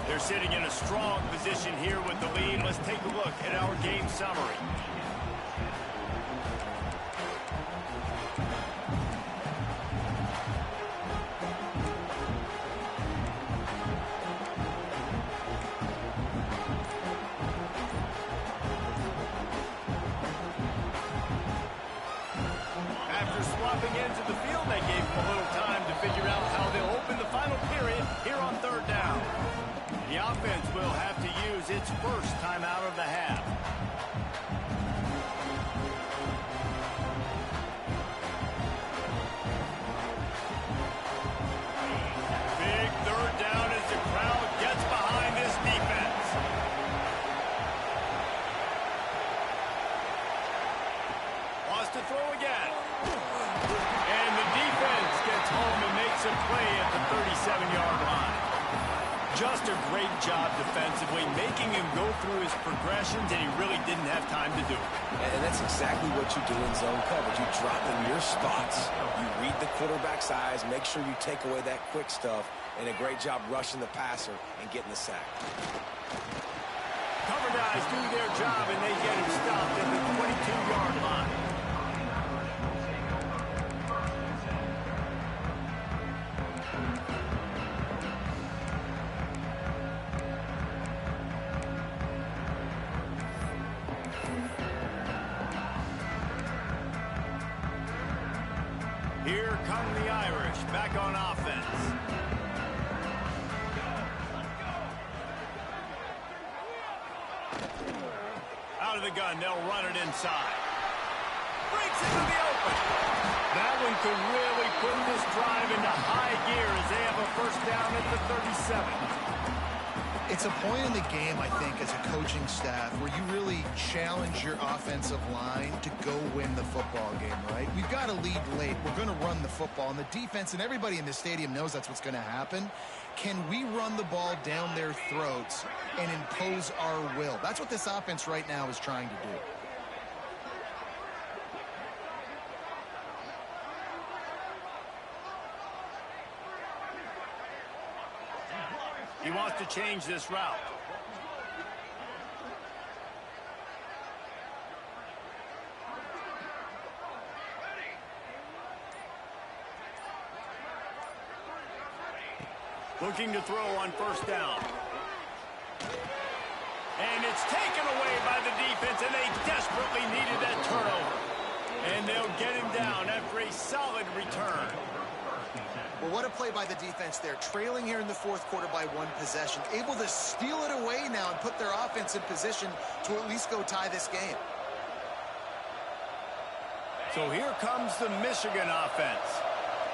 They're sitting in a strong position here with the lead. Let's take a look at our game summary. Swapping into the field, they gave him a little time to figure out how they'll open the final period here on 3rd down. The offense will have to use its first timeout of the half. to throw again. And the defense gets home and makes a play at the 37-yard line. Just a great job defensively, making him go through his progressions, and he really didn't have time to do it. And that's exactly what you do in zone coverage. You drop in your spots. You read the quarterback's eyes, make sure you take away that quick stuff, and a great job rushing the passer and getting the sack. Cover guys do their job, and they get him stopped at the 22-yard line. Here come the Irish, back on offense. Out of the gun, they'll run it inside. Breaks into the open. That one could really put this drive into high gear as they have a first down at the 37. It's a point in the game, I think, as a coaching staff where you really challenge your offensive line to go win the football game, right? We've got to lead late. We're going to run the football. And the defense and everybody in the stadium knows that's what's going to happen. Can we run the ball down their throats and impose our will? That's what this offense right now is trying to do. He wants to change this route. Looking to throw on first down. And it's taken away by the defense, and they desperately needed that turnover. And they'll get him down after a solid return. Well, what a play by the defense there. Trailing here in the fourth quarter by one possession. Able to steal it away now and put their offense in position to at least go tie this game. So here comes the Michigan offense.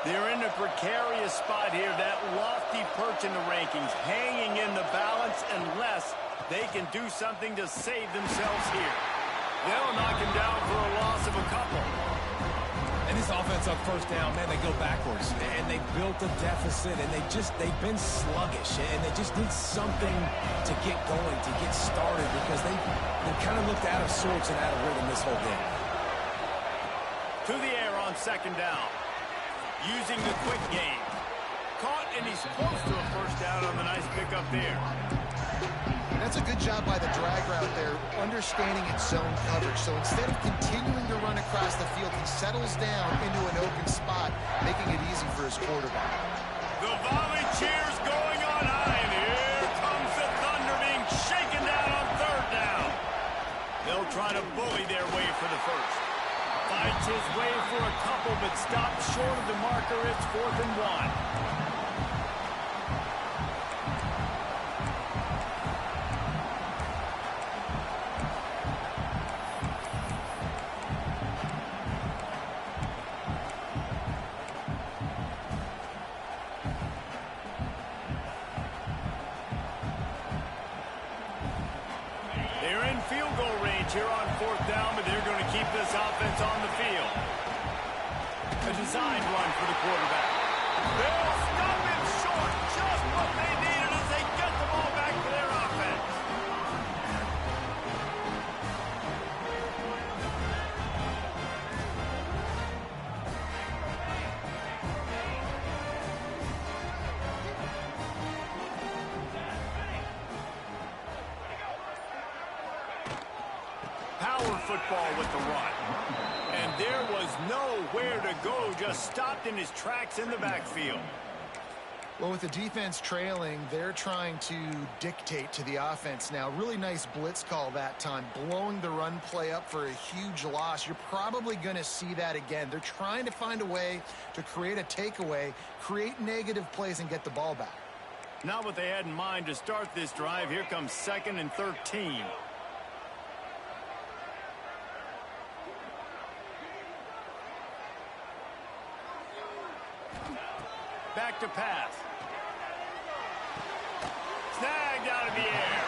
They're in a precarious spot here. That lofty perch in the rankings, hanging in the balance unless they can do something to save themselves here. They'll knock him down for a loss of a couple. And this offense on first down, man, they go backwards. And they built a deficit, and they've been sluggish. And they just need something to get going, to get started, because they kind of looked out of sorts and out of rhythm this whole game. To the air on second down. Using the quick game. Caught, and he's close to a first down on the nice pickup there. That's a good job by the drag route there, understanding its zone coverage. So instead of continuing to run across the field, he settles down into an open spot, making it easy for his quarterback. The volley cheers going on high, and here comes the Thunder being shaken down on third down. They'll try to bully their way for the first. Fights his way for a couple, but stops short of the marker. It's 4th and 1. Field goal range here on 4th down, but they're going to keep this offense on the field. A designed run for the quarterback. They'll stop him short. Just what they needed as they get the ball back for their offense. Power football with the run. And there was nowhere to go, just stopped in his tracks in the backfield. Well, with the defense trailing, they're trying to dictate to the offense now. Really nice blitz call that time, blowing the run play up for a huge loss. You're probably going to see that again. They're trying to find a way to create a takeaway, create negative plays, and get the ball back. Not what they had in mind to start this drive. Here comes 2nd and 13. Back to pass. Snagged out of the air.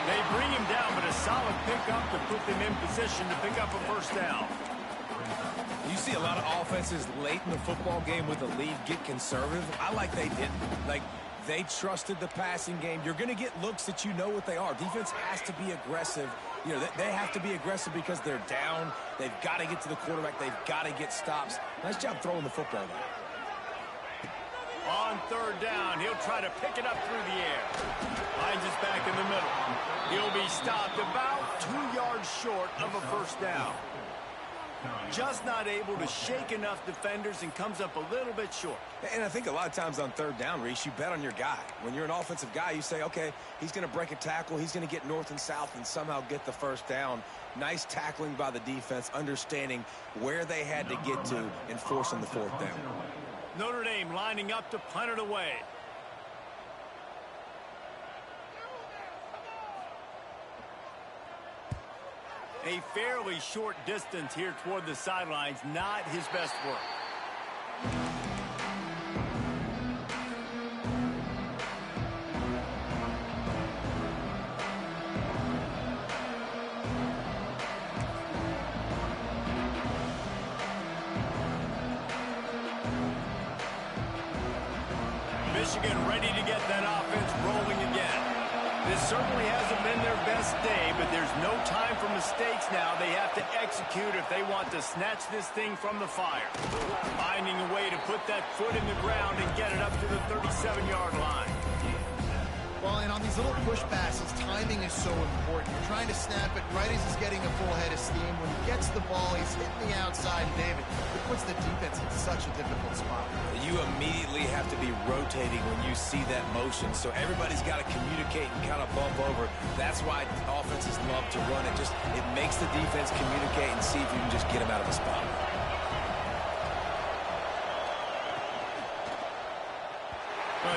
They bring him down, but a solid pickup to put them in position to pick up a first down. You see a lot of offenses late in the football game with a lead get conservative. I like they didn't. Like, they trusted the passing game. You're going to get looks that you know what they are. Defense has to be aggressive. You know, they have to be aggressive because they're down. They've got to get to the quarterback. They've got to get stops. Nice job throwing the football there. On third down, he'll try to pick it up through the air. Finds his back in the middle. He'll be stopped about 2 yards short of a first down. Just not able to shake enough defenders and comes up a little bit short. And I think a lot of times on third down, Reese, you bet on your guy. When you're an offensive guy, you say, okay, he's going to break a tackle. He's going to get north and south and somehow get the first down. Nice tackling by the defense, understanding where they had to get to and forcing the fourth down. Notre Dame lining up to punt it away. A fairly short distance here toward the sidelines, not his best work. Michigan ready to get that offense rolling again. This certainly hasn't been their best day, but there's no time for mistakes now. They have to execute if they want to snatch this thing from the fire. Finding a way to put that foot in the ground and get it up to the 37-yard line. Well, and on these little push passes, timing is so important. You're trying to snap it right as he's getting a full head of steam. When he gets the ball, he's hitting the outside, David. It puts the defense in such a difficult spot. You immediately have to be rotating when you see that motion, so everybody's got to communicate and kind of bump over. That's why offenses love to run it. It makes the defense communicate and see if you can just get them out of the spot.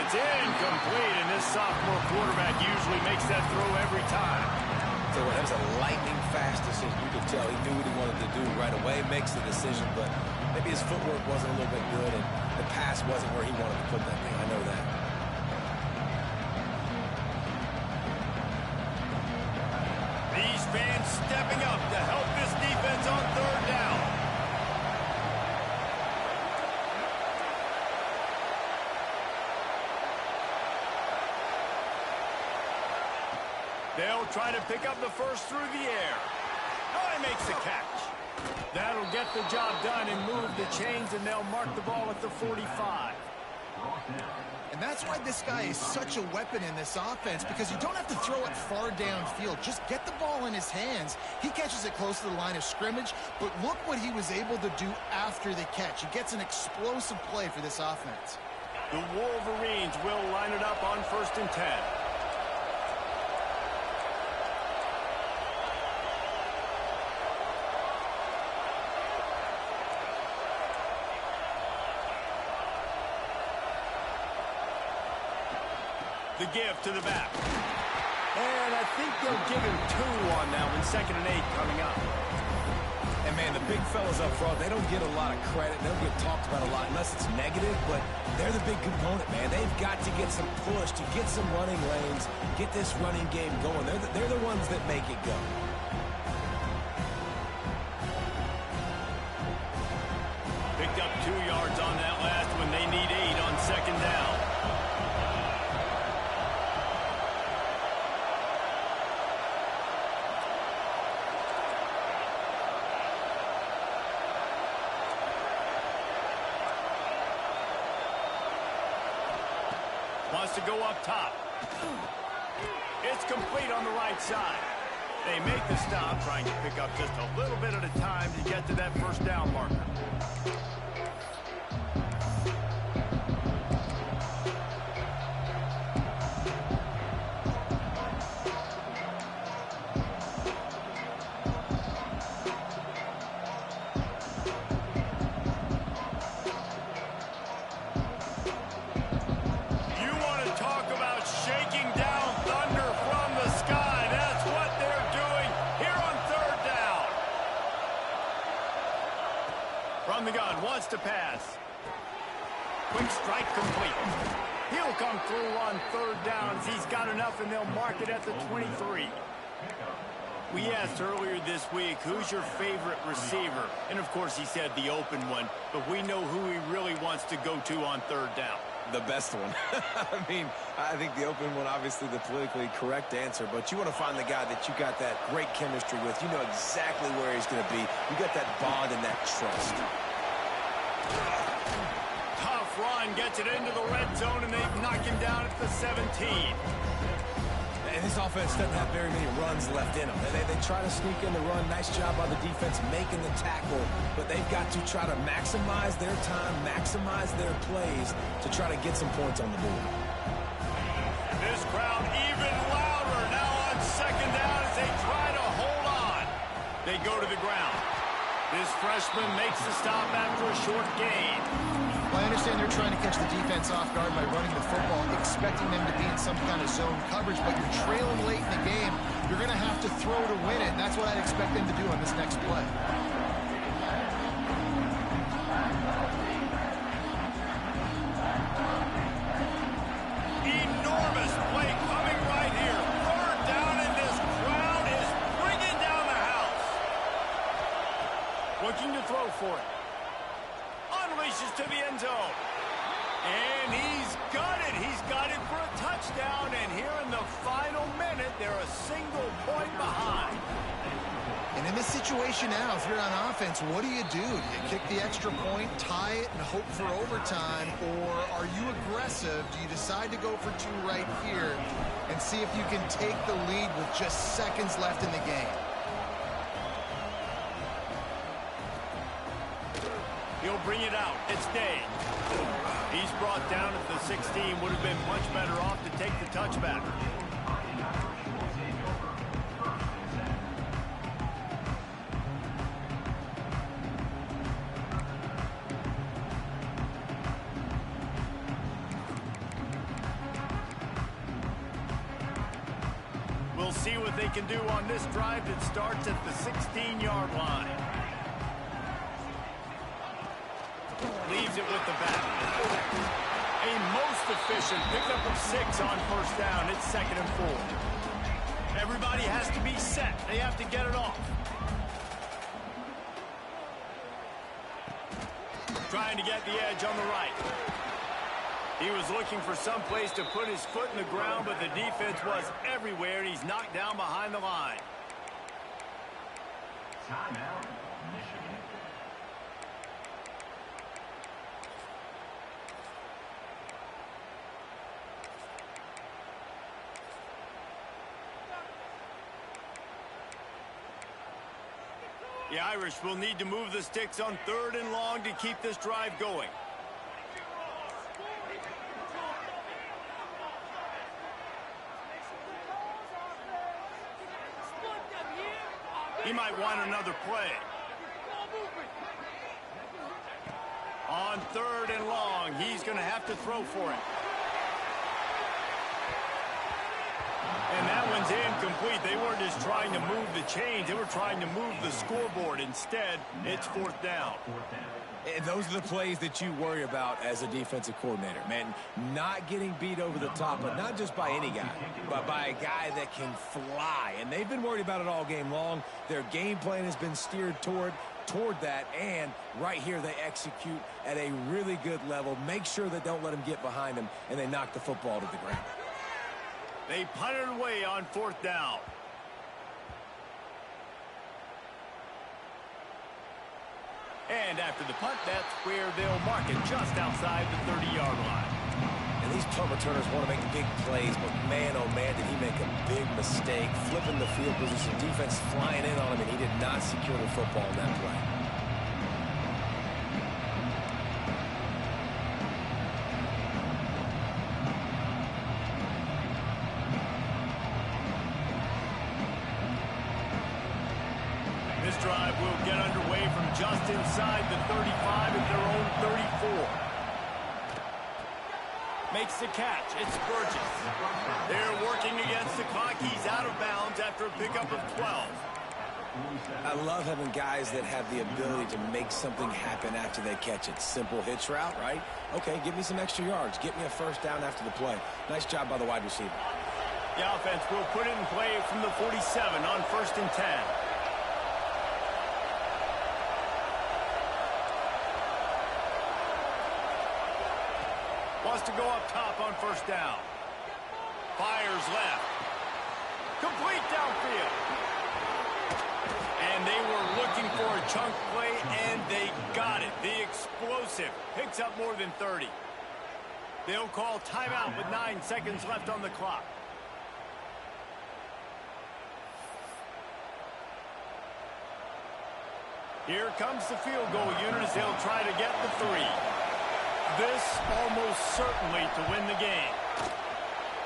It's incomplete, and this sophomore quarterback usually makes that throw every time. So that was a lightning-fast decision. You could tell he knew what he wanted to do right away, makes the decision, but maybe his footwork wasn't a little bit good, and the pass wasn't where he wanted to put that thing. I know that. These fans stepping up to help this defense on third down. They'll try to pick up the first through the air. Oh, he makes the catch. That'll get the job done and move the chains, and they'll mark the ball at the 45. And that's why this guy is such a weapon in this offense, because you don't have to throw it far downfield. Just get the ball in his hands. He catches it close to the line of scrimmage, but look what he was able to do after the catch. He gets an explosive play for this offense. The Wolverines will line it up on 1st and 10. The give to the back. And I think they'll give him 2 on that one. 2nd and 8 coming up. And, man, the big fellas up front, they don't get a lot of credit. They don't get talked about a lot unless it's negative, but they're the big component, man. They've got to get some push, to get some running lanes, get this running game going. They're the ones that make it go. Picked up 2 yards on that last one. They need 8 on 2nd down. Wants to go up top. It's complete on the right side. They make the stop, trying to pick up just a little bit at a time to get to that first down marker. From the gun, wants to pass. Quick strike complete. He'll come through on 3rd down as he's got enough, and they'll mark it at the 23. We asked earlier this week, who's your favorite receiver? And, of course, he said the open one. But we know who he really wants to go to on third down. The best one. I mean, I think the open one, obviously the politically correct answer, but you want to find the guy that you got that great chemistry with. You know exactly where he's going to be. You got that bond and that trust. Tough run, gets it into the red zone, and they knock him down at the 17. And this offense doesn't have very many runs left in them. They try to sneak in the run. Nice job by the defense making the tackle. But they've got to try to maximize their time, maximize their plays to try to get some points on the board. This crowd even louder now on second down as they try to hold on. They go to the ground. This freshman makes the stop after a short gain. Well, I understand they're trying to catch the defense off guard by running the football, expecting them to be in some kind of zone coverage, but you're trailing late in the game. You're going to have to throw to win it, and that's what I'd expect them to do on this next play. Enormous play coming right here. Third down, and this crowd is bringing down the house. Looking to throw for it. Unleashes to the end zone. And he's got it. He's got it for a touchdown. And here in the final minute, they're a single point behind. And in this situation now, if you're on offense, what do? Do you kick the extra point, tie it, and hope for overtime? Or are you aggressive? Do you decide to go for two right here and see if you can take the lead with just seconds left in the game? He'll bring it out. It's Day. He's brought down at the 16. Would have been much better off to take the touchback. We'll see what they can do on this drive that starts at the 16-yard line. Leaves it with the back. A most efficient pickup of 6 on first down. It's 2nd and 4. Everybody has to be set. They have to get it off. Trying to get the edge on the right. He was looking for some place to put his foot in the ground, but the defense was everywhere, and he's knocked down behind the line. Timeout, Michigan. The Irish will need to move the sticks on 3rd and long to keep this drive going. He might want another play. On 3rd and long, he's going to have to throw for it. And that one's incomplete. They weren't just trying to move the chains. They were trying to move the scoreboard. Instead, it's 4th down. And those are the plays that you worry about as a defensive coordinator, man. Not getting beat over the top, but not just by any guy, but by a guy that can fly. And they've been worried about it all game long. Their game plan has been steered toward that, and right here they execute at a really good level. Make sure they don't let them get behind them, and they knock the football to the ground. They punted away on 4th down. And after the punt, that's where they'll mark it, just outside the 30-yard line. And these punt returners want to make big plays, but man, oh man, did he make a big mistake. Flipping the field position, defense flying in on him, and he did not secure the football in that play. This drive will get underway from just inside the 35 at their own 34. Makes the catch. It's Burgess. They're working against the clock. He's out of bounds after a pickup of 12. I love having guys that have the ability to make something happen after they catch it. Simple hitch route, right? Okay, give me some extra yards. Get me a first down after the play. Nice job by the wide receiver. The offense will put it in play from the 47 on 1st and 10. Wants to go up top on 1st down. Fires left. Complete downfield. And they were looking for a chunk play, and they got it. The explosive picks up more than 30. They'll call timeout with 9 seconds left on the clock. Here comes the field goal unit as they'll try to get the 3. This almost certainly to win the game.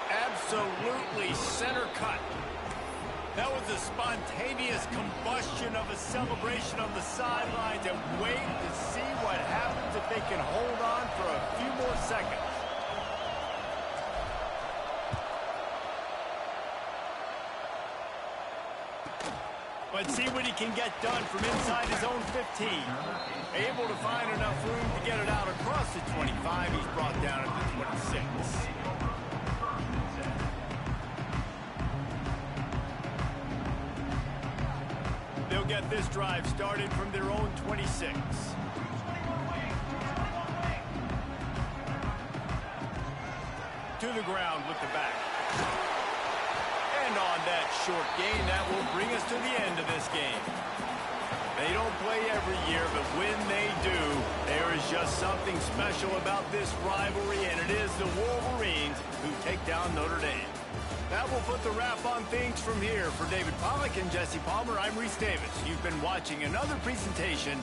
Absolutely center cut. That was a spontaneous combustion of a celebration on the sidelines, and wait to see what happens if they can hold on for a few more seconds. Let's see what he can get done from inside his own 15. Able to find enough room to get it out across the 25. He's brought down at the 26. They'll get this drive started from their own 26. To the ground with the back. And on that short gain, that will bring us to the end of this game. They don't play every year, but when they do, there is just something special about this rivalry, and it is the Wolverines who take down Notre Dame. That will put the wrap on things from here. For David Pollack and Jesse Palmer, I'm Reese Davis. You've been watching another presentation